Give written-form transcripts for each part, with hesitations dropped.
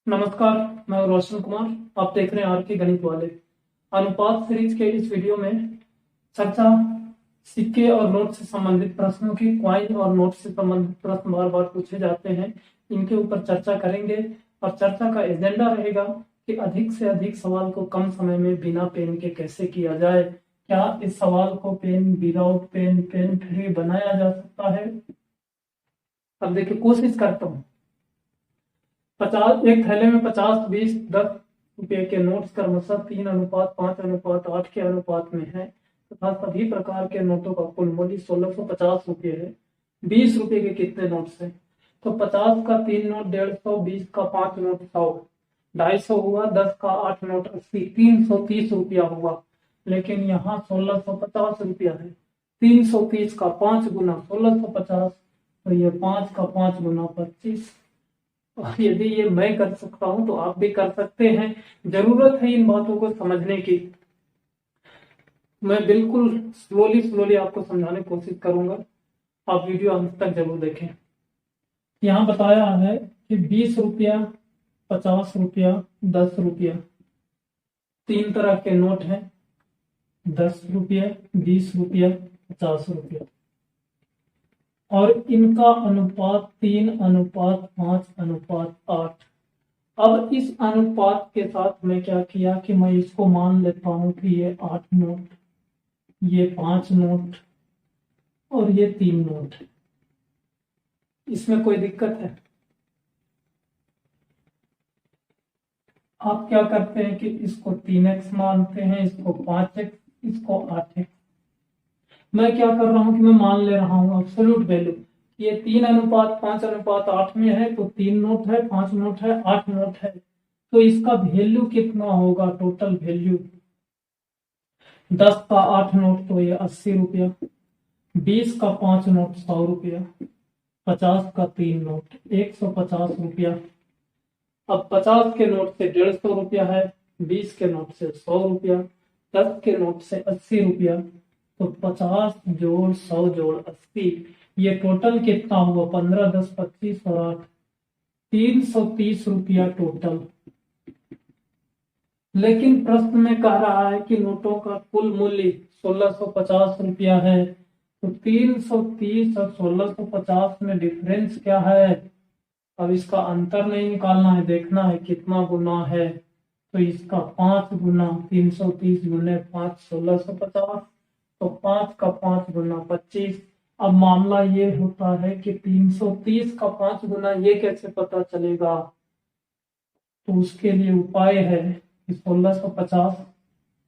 नमस्कार। मैं रोशन कुमार। आप देख रहे हैं आर के गणित वाले। अनुपात सीरीज के इस वीडियो में चर्चा सिक्के और नोट से संबंधित प्रश्नों की, क्वाइन और नोट से संबंधित प्रश्न बार बार पूछे जाते हैं, इनके ऊपर चर्चा करेंगे। और चर्चा का एजेंडा रहेगा कि अधिक से अधिक सवाल को कम समय में बिना पेन के कैसे किया जाए। क्या इस सवाल को pen, without pen, pen free बनाया जा सकता है? अब देखिए, कोशिश करता हूँ। 50 एक थैले में 50, 20, 10 रुपए के नोट्स क्रमशः 3:5:8 के अनुपात में है तथा सभी प्रकार के नोटों का कुल मूल्य 1650 रुपये है। 20 रुपए के कितने नोट्स हैं? तो 50 का 3 नोट 150, 20 का 5 नोट 100, 250 हुआ, 10 का 8 नोट 80, 330 रुपया हुआ। लेकिन यहाँ 1650 रुपया है। 330 का 5 गुना 1650, तो ये 5 का 5 गुना 25। और यदि ये मैं कर सकता हूं तो आप भी कर सकते हैं। जरूरत है इन बातों को समझने की। मैं बिल्कुल स्लोली स्लोली आपको समझाने की कोशिश करूंगा। आप वीडियो अंत तक जरूर देखें। यहाँ बताया है कि 20 रुपया, 50 रुपया, 10 रुपया, 3 तरह के नोट हैं। 10 रुपया, 20 रुपया, 50 रुपया, और इनका अनुपात 3:5:8। अब इस अनुपात के साथ मैं क्या किया कि मैं इसको मान लेता हूं कि ये 8 नोट, ये 5 नोट और ये 3 नोट। इसमें कोई दिक्कत है? आप क्या करते हैं कि इसको 3x मानते हैं, इसको 5x, इसको 8x। मैं क्या कर रहा हूं कि मैं मान ले रहा हूं एब्सोल्यूट वैल्यू। ये 3:5:8 में है, तो 3 नोट है, 5 नोट है, 8 नोट है। तो इसका वैल्यू कितना होगा? टोटल वैल्यू 10 का 8 नोट तो ये 80 रुपया, 20 का 5 नोट 100 रुपया, 50 का 3 नोट 150 रुपया। अब 50 के नोट से 150 रुपया है, 20 के नोट से 100 रुपया, 10 के नोट से 80 रुपया। तो 50 जोड़ 100 जोड़ 80, ये टोटल कितना हुआ? 15, 10, 25 और 8, 330 रुपया टोटल। लेकिन प्रश्न में कह रहा है कि नोटों का कुल मूल्य 1650 रुपया है। तो 330 और 1650 में डिफरेंस क्या है? अब इसका अंतर नहीं निकालना है, देखना है कितना गुना है। तो इसका 5 गुना 330 गुने 5 1650, तो 5 का 5 गुना 25। अब मामला ये होता है कि 330 का 5 गुना ये कैसे पता चलेगा? तो उसके लिए उपाय है कि 1650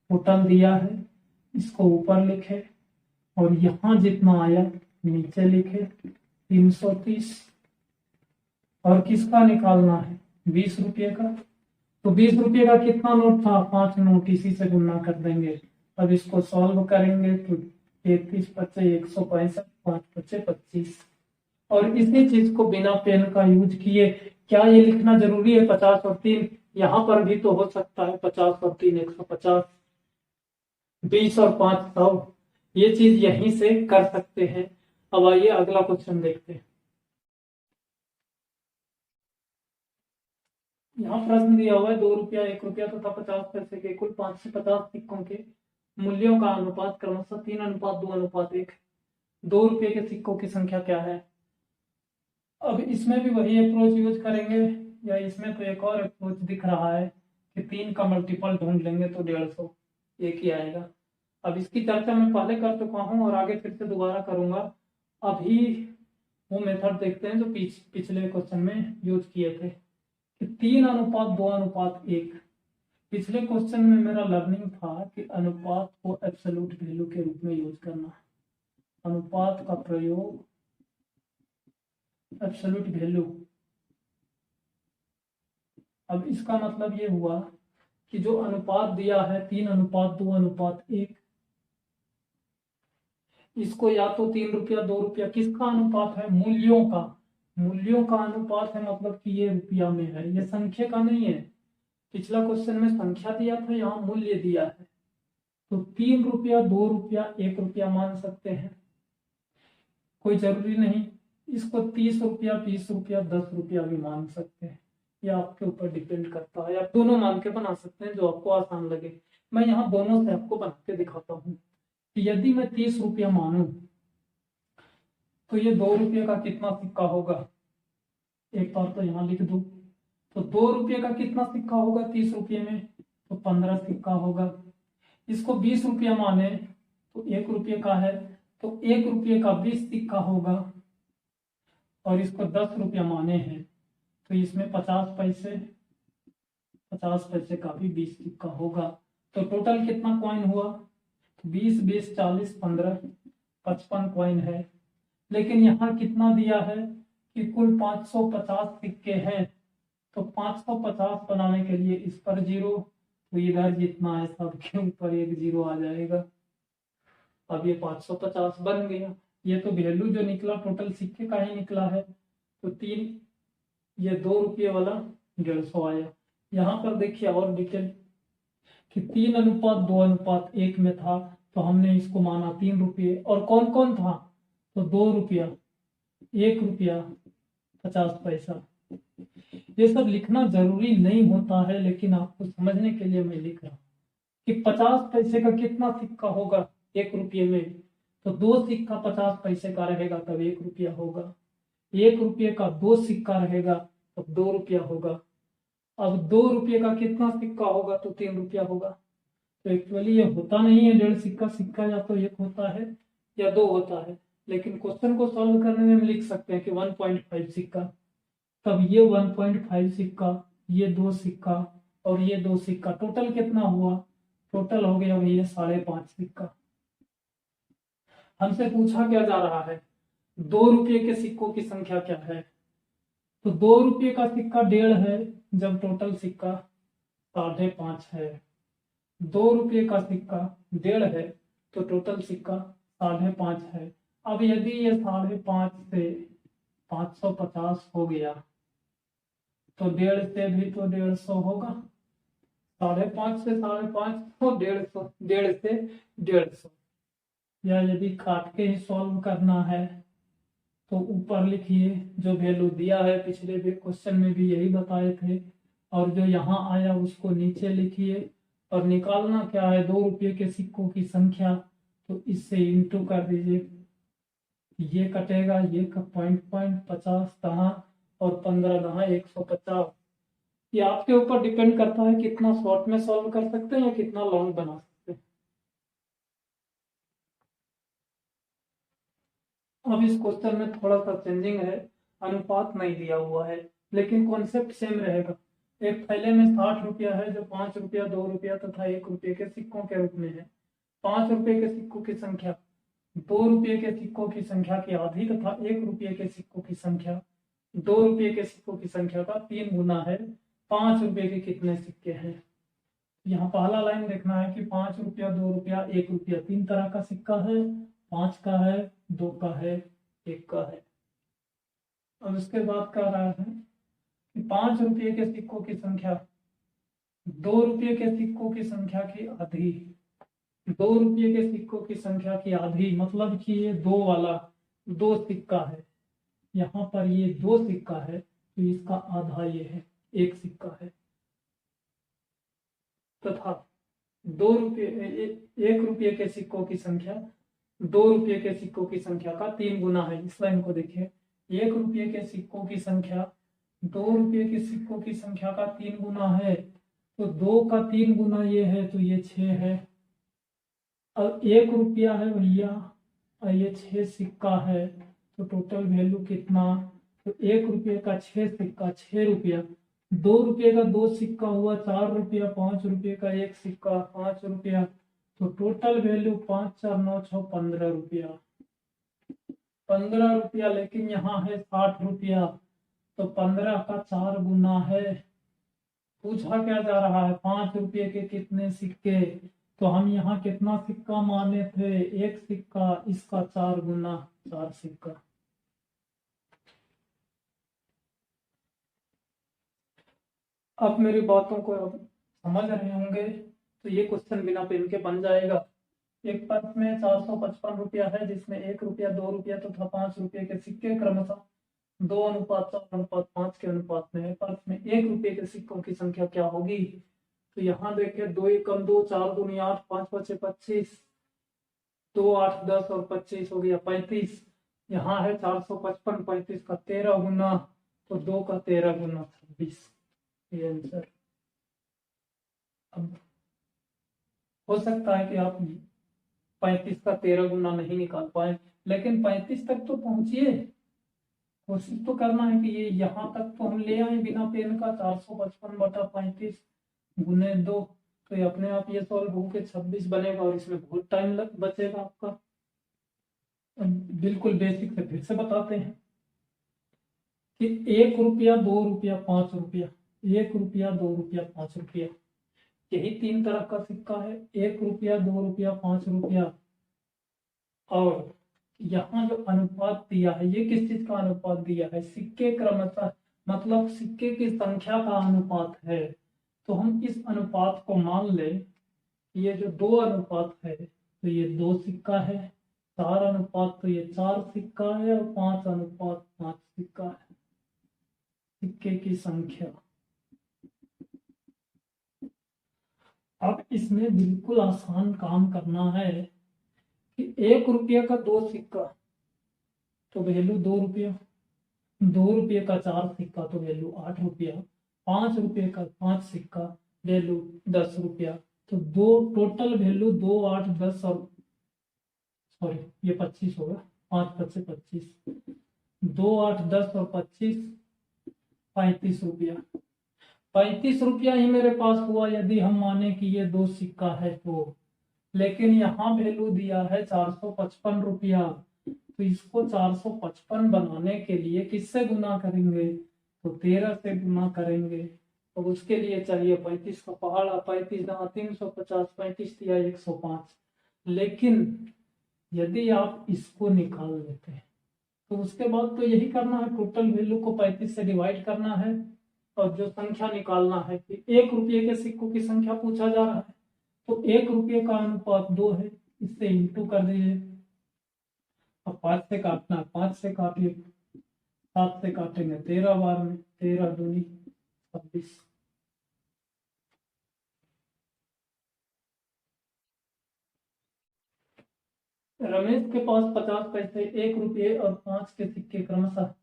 टोटल दिया है, इसको ऊपर लिखे और यहां जितना आया नीचे लिखे 330। और किसका निकालना है? 20 रुपये का। तो 20 रुपये का कितना नोट था? 5 नोट, इसी से गुना कर देंगे। अब इसको सॉल्व करेंगे तो 33 पच्चे 165, 5 पच्चे 25। और इसी चीज को बिना पेन का यूज किए, क्या ये लिखना जरूरी है 50 और 3? यहां पर भी तो हो सकता है 50 और 3 150, 20 और 5 100। ये चीज यहीं से कर सकते हैं। अब आइए अगला क्वेश्चन देखते हैं। यहाँ प्रश्न दिया हुआ है 2 रुपया, 1 रुपया तथा 50 पैसे के कुल 5 से 50 सिक्कों के मूल्यों का अनुपात क्रमशः 3:2:1। 2 रुपये के सिक्कों की संख्या क्या है? अब इसमें भी वही अप्रोच यूज करेंगे, या इसमें तो एक और अप्रोच दिख रहा है कि 3 का मल्टीपल ढूंढ लेंगे तो 150 एक ही आएगा। अब इसकी चर्चा मैं पहले कर चुका हूँ और आगे फिर से दोबारा करूंगा। अभी वो मेथड देखते हैं जो पिछले क्वेश्चन में यूज किए थे कि 3:2:1। पिछले क्वेश्चन में मेरा लर्निंग था कि अनुपात को एब्सोल्यूट वैल्यू के रूप में यूज करना, अनुपात का प्रयोग एब्सोल्यूट वैल्यू। अब इसका मतलब ये हुआ कि जो अनुपात दिया है 3:2:1, इसको या तो 3 रुपया 2 रुपया, किसका अनुपात है? मूल्यों का। मूल्यों का अनुपात है, मतलब कि ये रुपया में है, ये संख्या का नहीं है। पिछला क्वेश्चन में संख्या दिया था, यहाँ मूल्य दिया है। तो 3 रुपया 2 रुपया 1 रुपया मान सकते हैं, कोई जरूरी नहीं। इसको 30 रुपया 20 रुपया 10 रुपया भी मान सकते हैं। ये आपके ऊपर डिपेंड करता है। आप दोनों मान के बना सकते हैं जो आपको आसान लगे। मैं यहाँ दोनों से आपको बना के दिखाता हूँ कि यदि मैं 30 रुपया मानूं तो ये 2 रुपये का कितना सिक्का होगा। एक बार तो यहाँ लिख दूं, तो 2 रुपये का कितना सिक्का होगा 30 रुपये में, तो 15 सिक्का होगा। इसको 20 रुपया माने तो 1 रुपये का है, तो 1 रुपये का 20 सिक्का होगा। और इसको 10 रुपया माने हैं तो इसमें 50 पैसे, 50 पैसे का भी 20 सिक्का होगा। तो टोटल कितना कॉइन हुआ, 20 20 40 15 55 कॉइन है। लेकिन यहाँ कितना दिया है कि कुल 550 सिक्के हैं, तो 550 बनाने के लिए इस पर 0, तो इधर जितना है सबके ऊपर एक 0 आ जाएगा। अब ये 550 बन गया। ये तो वैल्यू जो निकला टोटल सिक्के का ही निकला है, तो 3, ये 2 रुपये वाला 150 आया। यहाँ पर देखिए और डिटेल कि 3:2:1 में था, तो हमने इसको माना 3 रुपये। और कौन कौन था, तो 2 रुपया, 1 रुपया, 50 पैसा। ये सब लिखना जरूरी नहीं होता है, लेकिन आपको समझने के लिए मैं लिख रहा हूँ कि 50 पैसे का कितना सिक्का होगा 1 रुपये में, तो 2 सिक्का 50 पैसे का रहेगा तब 1 रुपया होगा। 1 रुपये का 2 सिक्का रहेगा तब 2 रुपया होगा। अब 2 रुपये का कितना सिक्का होगा, तो 3 रुपया होगा। तो एक्चुअली ये होता नहीं है 1.5 सिक्का, सिक्का या तो 1 होता है या 2 होता है, लेकिन क्वेश्चन को सॉल्व करने में हम लिख सकते हैं कि 1.5 सिक्का। तब ये 1.5 सिक्का, ये 2 सिक्का और ये 2 सिक्का, टोटल कितना हुआ, टोटल हो गया भैया 5.5 सिक्का। हमसे पूछा क्या जा रहा है, 2 रुपये के सिक्कों की संख्या क्या है, तो 2 रुपये का सिक्का 1.5 है, जब टोटल सिक्का 5.5 है। 2 रुपये का सिक्का 1.5 है तो टोटल सिक्का 5.5 है। अब यदि ये 5.5 से 550 हो गया तो 1.5 से भी तो 150 होगा, 5.5 से 5.5 तो 150, 1.5 से 150। या यदि काट के ही सॉल्व करना है तो ऊपर लिखिए जो वैल्यू दिया है, पिछले भी क्वेश्चन में भी यही बताए थे, और जो यहाँ आया उसको नीचे लिखिए। और निकालना क्या है, 2 रुपये के सिक्कों की संख्या, तो इससे इंटू कर दीजिए। ये कटेगा, ये का 0.50 दहा और 15 दहा 150। ये आपके ऊपर डिपेंड करता है कितना शॉर्ट में सॉल्व कर सकते हैं या कितना लॉन्ग बना सकते हैं। अब इस क्वेश्चन में थोड़ा सा चेंजिंग है, अनुपात नहीं दिया हुआ है, लेकिन कॉन्सेप्ट सेम रहेगा। एक थैले में 60 रुपया है जो 5 रुपया, 2 रुपया तथा 1 रुपये के सिक्कों के रूप में है। 5 रुपये के सिक्कों की संख्या 2 रुपये के सिक्कों की संख्या की आधी तथा 1 रुपये के सिक्कों की संख्या 2 रुपये के सिक्कों की संख्या का 3 गुना है। 5 रुपये के कितने सिक्के हैं। यहाँ पहला लाइन देखना है कि 5 रुपया, 2 रुपया, 1 रुपया, 3 तरह का सिक्का है, 5 का है, 2 का है, 1 का है। अब इसके बाद कह रहा है कि 5 रुपये के सिक्कों की संख्या 2 रुपये के सिक्कों की संख्या की आधी। 2 रुपये के सिक्कों की संख्या की आधी मतलब कि ये 2 वाला 2 सिक्का है, यहाँ पर ये 2 सिक्का है तो इसका आधा ये है, 1 सिक्का है। तथा 2 रुपये 1 रुपये के सिक्कों की संख्या 2 रुपये के सिक्कों की संख्या का 3 गुना है। इस लाइन को देखिए, 1 रुपये के सिक्कों की संख्या 2 रुपये के सिक्कों की संख्या का 3 गुना है, तो 2 का 3 गुना ये है तो ये 6 है। अब 1 रुपया है भैया और ये 6 सिक्का है, तो टोटल वैल्यू कितना, तो 1 रुपये का 6 सिक्का 6 रुपया, 2 रुपये का 2 सिक्का हुआ 4 रुपया, 5 रुपये का 1 सिक्का 5 रुपया, तो टोटल वैल्यू 5 4 9 6 15 रुपया, 15 रुपया। लेकिन यहाँ है 60 रुपया, तो 15 का 4 गुना है। पूछा क्या जा रहा है, 5 रुपये के कितने सिक्के, तो हम यहाँ कितना सिक्का माने थे, 1 सिक्का, इसका 4 गुना 4 सिक्का। अब मेरी बातों को अब समझ रहे होंगे, तो ये क्वेश्चन बिना पेन के बन जाएगा। एक पर्स में 455 रुपया है जिसमें 1 रुपया, 2 रुपया तथा 5 रुपये के सिक्के क्रमशः 2:4:5 के अनुपात में है, पर इसमें 1 रुपये के सिक्कों की संख्या क्या होगी? तो यहाँ देखिए 2 एकम 2, 4 दूनी 8, 5 पचे 25, 2 8 10 और 25 हो गया 35। यहाँ है 455, 35 का 13 गुना, तो 2 का 13 गुना 26, ये आंसर। अब हो सकता है कि आप 35 का 13 गुना नहीं निकाल पाए, लेकिन 35 तक तो पहुंचिए, कोशिश तो करना है कि ये यहाँ तक तो हम ले आए बिना पेन का। 455/35 गुने 2, तो ये अपने आप ये सॉल्व होके 26 बनेगा और इसमें बहुत टाइम बचेगा आपका। बिल्कुल बेसिक से फिर से बताते हैं कि 1 रुपया, 2 रुपया, 5 रुपया, 1 रुपया, 2 रुपया, 5 रुपया, यही 3 तरह का सिक्का है। 1 रुपया, 2 रुपया, 5 रुपया। और यहाँ जो अनुपात दिया है, ये किस चीज का अनुपात दिया है? सिक्के क्रमशः, मतलब सिक्के की संख्या का अनुपात है। तो हम इस अनुपात को मान लें, ये जो 2 अनुपात है तो ये 2 सिक्का है, 4 अनुपात तो ये 4 सिक्का है, और 5 अनुपात 5 सिक्का है। सिक्के की संख्या। अब इसमें बिल्कुल आसान काम करना है कि 1 रुपये का 2 सिक्का तो वैल्यू 2 रुपया, 2 रुपये का 4 सिक्का तो वैल्यू 8 रुपया, 5 रुपये का 5 सिक्का वैल्यू 10 रुपया। तो दो टोटल वैल्यू 2 8 10 और सॉरी ये 25 होगा, 5 पच्चे 25, 2 8 10 और 25 35 रुपया। 35 रुपया ही मेरे पास हुआ यदि हम माने कि ये 2 सिक्का है तो। लेकिन यहाँ वैल्यू दिया है 455 रुपया, तो इसको 455 बनाने के लिए किससे गुना करेंगे? तो 13 से गुना करेंगे। तो उसके लिए चाहिए 35 का पहाड़ा, 35 दाना 350, 35 दिया 105। लेकिन यदि आप इसको निकाल लेते हैं तो उसके बाद तो यही करना है, टोटल वैल्यू को 35 से डिवाइड करना है और जो संख्या निकालना है कि 1 रुपये के सिक्कों की संख्या पूछा जा रहा है, तो 1 रुपये का अनुपात 2 है, इससे इंटू कर दीजिए। अब 5 से काटना है, 5 से काटिए, 7 से काटेंगे 13 बार में, 13 दूनी 26। रमेश के पास 50 पैसे, 1 रुपये और 5 के सिक्के क्रमशः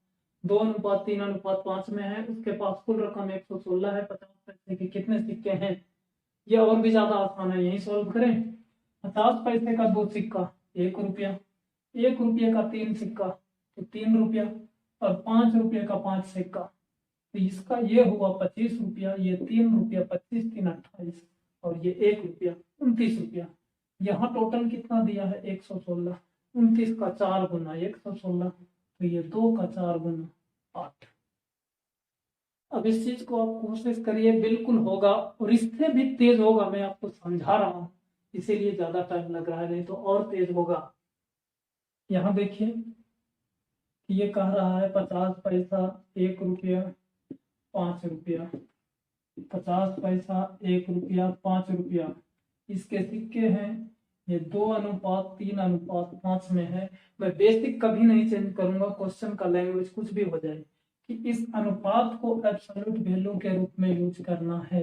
2:3:5 में है। उसके पास कुल रकम 116 है। 50 पैसे के कितने सिक्के हैं? ये और भी ज्यादा आसान है, यही सॉल्व करें। 50 पैसे का 2 सिक्का 1 रुपया, 1 रुपये का 3 सिक्का तो 3 रुपया, और 5 रुपये का 5 सिक्का, तो इसका ये हुआ 25 रुपया, ये 3 रुपया, 25 3 28, और ये 1 रुपया 29 रुपया। यहाँ टोटल कितना दिया है? 116। 29 का 4 गुना 116, तो ये 2 का 4 गुना 8। अब इस चीज को आप कोशिश करिए, बिल्कुल होगा और इससे भी तेज होगा। मैं आपको समझा रहा हूं इसीलिए ज्यादा टाइम लग रहा है, नहीं तो और तेज होगा। यहाँ देखिए ये कह रहा है 50 पैसा, 1 रुपया, 5 रुपया, 50 पैसा, 1 रुपया, 5 रुपया, इसके सिक्के हैं। ये 2:3:5 में है। मैं बेसिक कभी नहीं चेंज करूंगा, क्वेश्चन का लैंग्वेज कुछ भी हो जाए, कि इस अनुपात को एब्सोल्यूट वैल्यू के रूप में यूज करना है।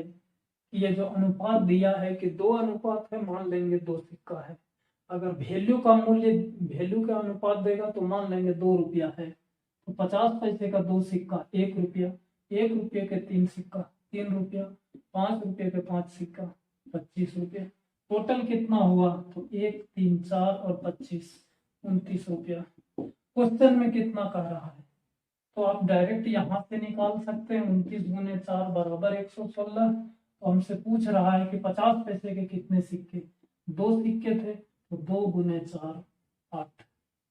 ये जो अनुपात दिया है कि 2 अनुपात है, मान लेंगे 2 सिक्का है। अगर वैल्यू का मूल्य वैल्यू का अनुपात देगा तो मान लेंगे 2 रुपया है। तो 50 पैसे का 2 सिक्का 1 रुपया, 1 रुपये के 3 सिक्का 3 रुपया, 5 रुपये के 5 सिक्का 25 रुपया। टोटल कितना हुआ? तो 1 3 4 और 25 29 रुपया। क्वेश्चन में कितना कह रहा है तो आप डायरेक्ट यहाँ से निकाल सकते हैं। 29 गुने 4 बराबर 116। तो हमसे पूछ रहा है कि 50 पैसे के कितने सिक्के? 2 सिक्के थे, तो 2 गुने 4 8।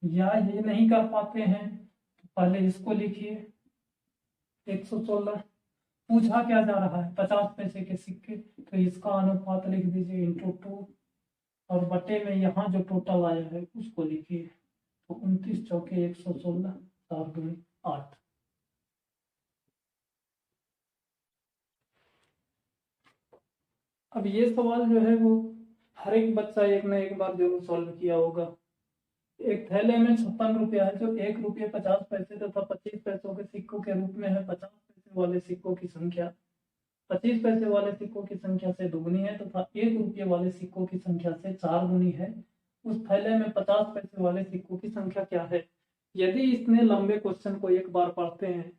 या ये नहीं कर पाते हैं तो पहले इसको लिखिए 116। पूछा क्या जा रहा है? 50 पैसे के सिक्के, तो इसका अनुपात लिख दीजिए इंटू 2, और बटे में यहाँ जो टोटल आया है उसको लिखिए। तो 29 चौके 116, 4 दूनी 8। अब ये सवाल जो है वो हर एक बच्चा एक ना एक बार जरूर सॉल्व किया होगा। एक थैले में 56 रुपया है जो 1 रुपये 50 पैसे तथा 25 पैसों के सिक्कों के रूप में है। 50 पैसे वाले सिक्कों की संख्या 25 पैसे वाले सिक्कों की संख्या से दुगुनी है तथा 1 रुपये वाले सिक्कों की संख्या से 4 गुनी है। उस थैले में 50 पैसे वाले सिक्कों की संख्या क्या है। यदि इतने लंबे क्वेश्चन को एक बार पढ़ते हैं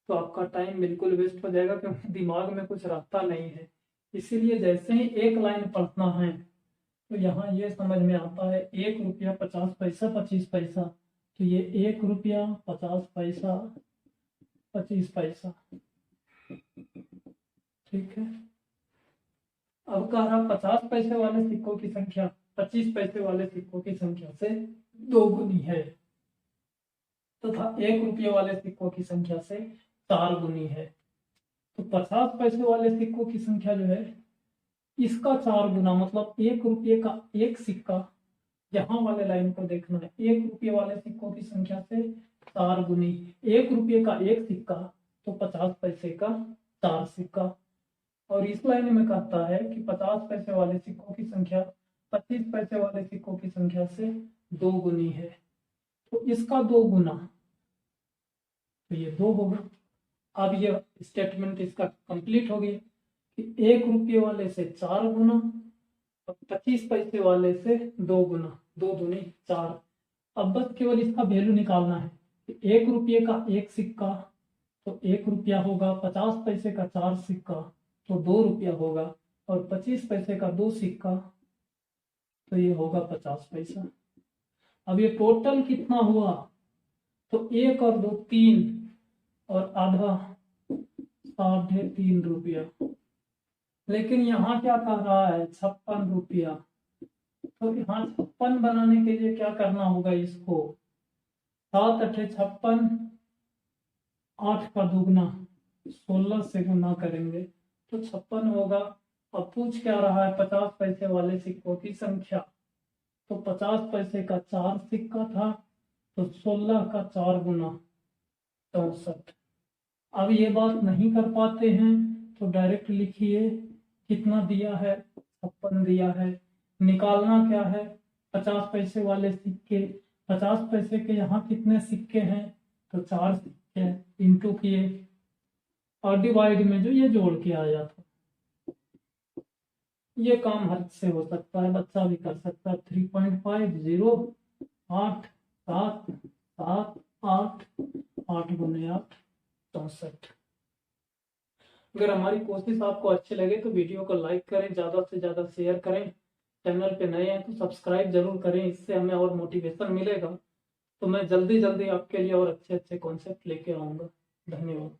तो आपका टाइम बिल्कुल वेस्ट हो जाएगा, क्योंकि दिमाग में कुछ रहता नहीं है। इसीलिए जैसे ही एक लाइन पढ़ना है तो यहाँ ये समझ में आता है 1 रुपया 50 पैसा 25 पैसा, तो ये 1 रुपया 50 पैसा 25 पैसा, ठीक है। अब कह रहा 50 पैसे वाले सिक्कों की संख्या 25 पैसे वाले सिक्कों की संख्या से 2 गुनी है तथा 1 रुपये वाले सिक्कों की संख्या से 4 गुनी है। तो 50 पैसे वाले सिक्कों की संख्या जो है इसका 4 गुना, मतलब 1 रुपये का एक सिक्का, यहाँ वाले लाइन को देखना है, 1 रुपये वाले सिक्कों की संख्या से 4 गुनी। 1 रुपये का एक सिक्का तो 50 पैसे का 4 सिक्का। और इस लाइन में कहता है कि 50 पैसे वाले सिक्कों की संख्या 25 पैसे वाले सिक्कों की संख्या से 2 गुनी है, तो इसका 2 गुना, तो ये 2 होगा। अब ये स्टेटमेंट इसका कंप्लीट हो गया कि 1 रुपये वाले से 4 गुना और 25 पैसे वाले से 2 गुना, 2 दूनी 4। अब बस केवल इसका वैल्यू निकालना है कि 1 रुपये का एक सिक्का तो 1 रुपया होगा, 50 पैसे का 4 सिक्का तो 2 रुपया होगा, और 25 पैसे का 2 सिक्का तो ये होगा 50 पैसा। अब ये टोटल कितना हुआ, तो 1 और 2 3 और आधा 3.5 रुपया। लेकिन यहाँ क्या कह रहा है 56 रुपया, तो यहाँ 56 बनाने के लिए क्या करना होगा, इसको 7 8 56, 8 का दुगना 16 से गुना करेंगे तो 56 होगा। अब पूछ क्या रहा है 50 पैसे वाले सिक्कों की संख्या, तो 50 पैसे का 4 सिक्का था तो 16 का 4 गुना 64। अब ये बात नहीं कर पाते हैं तो डायरेक्ट लिखिए कितना दिया है 56 दिया है। निकालना क्या है 50 पैसे वाले सिक्के, 50 पैसे के यहाँ कितने सिक्के हैं तो 4 सिक्के, इंटू किए और डिवाइड में जो ये जोड़ के आया था। ये काम हद से हो सकता है, बच्चा भी कर सकता है। 3.50 8 7 7 8 8 गुने 8 64। अगर हमारी कोशिश आपको अच्छी लगे तो वीडियो को लाइक करें, ज़्यादा से ज़्यादा शेयर करें। चैनल पे नए हैं तो सब्सक्राइब जरूर करें, इससे हमें और मोटिवेशन मिलेगा। तो मैं जल्दी जल्दी आपके लिए और अच्छे अच्छे कॉन्सेप्ट लेके आऊँगा। धन्यवाद।